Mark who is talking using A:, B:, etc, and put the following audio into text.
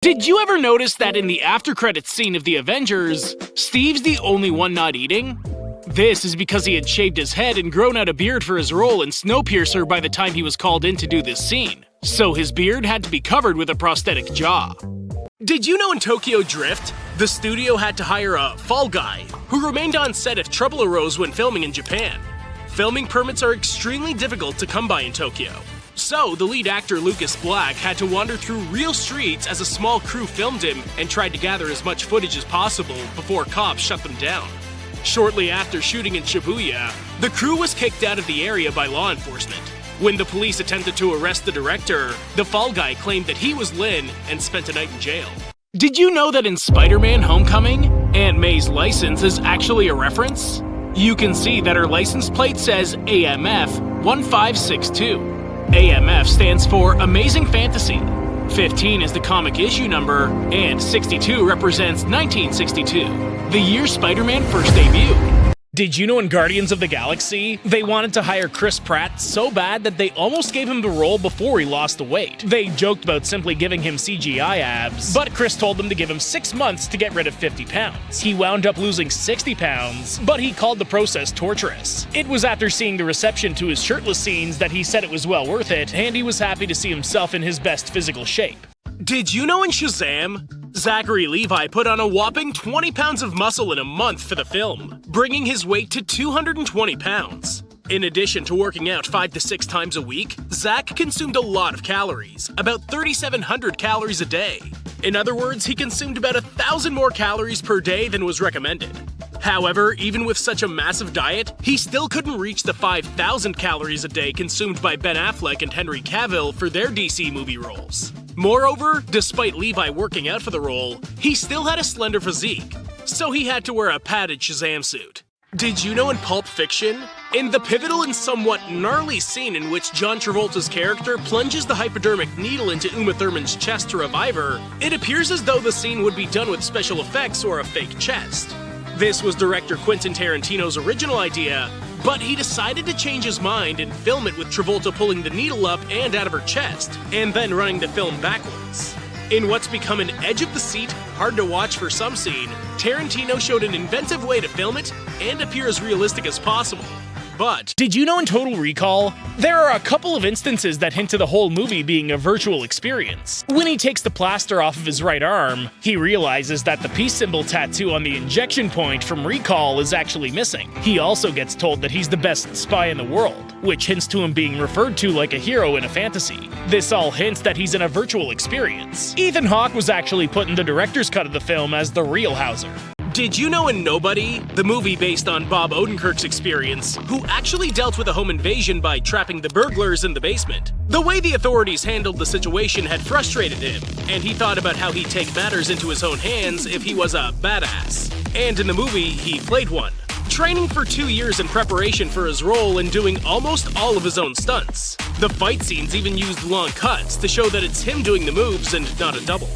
A: Did you ever notice that in the after-credits scene of the Avengers, Steve's the only one not eating? This is because he had shaved his head and grown out a beard for his role in Snowpiercer by the time he was called in to do this scene, so his beard had to be covered with a prosthetic jaw. Did you know in Tokyo Drift, the studio had to hire a fall guy who remained on set if trouble arose when filming in Japan? Filming permits are extremely difficult to come by in Tokyo. So, the lead actor Lucas Black had to wander through real streets as a small crew filmed him and tried to gather as much footage as possible before cops shut them down. Shortly after shooting in Shibuya, the crew was kicked out of the area by law enforcement. When the police attempted to arrest the director, the fall guy claimed that he was Lin and spent a night in jail. Did you know that in SpiderMan Homecoming, Aunt May's license is actually a reference? You can see that her license plate says AMF 1562. AMF stands for Amazing Fantasy. 15 is the comic issue number, and 62 represents 1962, the year Spider-Man first debuted. Did you know in Guardians of the Galaxy, they wanted to hire Chris Pratt so bad that they almost gave him the role before he lost the weight? They joked about simply giving him CGI abs, but Chris told them to give him 6 months to get rid of 50 pounds. He wound up losing 60 pounds, but he called the process torturous. It was after seeing the reception to his shirtless scenes that he said it was well worth it, and he was happy to see himself in his best physical shape. Did you know in Shazam, Zachary Levi put on a whopping 20 pounds of muscle in a month for the film, bringing his weight to 220 pounds. In addition to working out 5 to 6 times a week, Zach consumed a lot of calories, about 3,700 calories a day. In other words, he consumed about 1,000 more calories per day than was recommended. However, even with such a massive diet, he still couldn't reach the 5,000 calories a day consumed by Ben Affleck and Henry Cavill for their DC movie roles. Moreover, despite Levi working out for the role, he still had a slender physique, so he had to wear a padded Shazam suit. Did you know in Pulp Fiction, in the pivotal and somewhat gnarly scene in which John Travolta's character plunges the hypodermic needle into Uma Thurman's chest to revive her, it appears as though the scene would be done with special effects or a fake chest. This was director Quentin Tarantino's original idea, but he decided to change his mind and film it with Travolta pulling the needle up and out of her chest, and then running the film backwards. In what's become an edge-of-the-seat, hard-to-watch for some scene, Tarantino showed an inventive way to film it and appear as realistic as possible. But did you know in Total Recall, there are a couple of instances that hint to the whole movie being a virtual experience. When he takes the plaster off of his right arm, he realizes that the peace symbol tattoo on the injection point from Recall is actually missing. He also gets told that he's the best spy in the world, which hints to him being referred to like a hero in a fantasy. This all hints that he's in a virtual experience. Ethan Hawke was actually put in the director's cut of the film as the real Hauser. Did you know in Nobody, the movie based on Bob Odenkirk's experience, who actually dealt with a home invasion by trapping the burglars in the basement? The way the authorities handled the situation had frustrated him, and he thought about how he'd take matters into his own hands if he was a badass. And in the movie, he played one, training for 2 years in preparation for his role and doing almost all of his own stunts. The fight scenes even used long cuts to show that it's him doing the moves and not a double.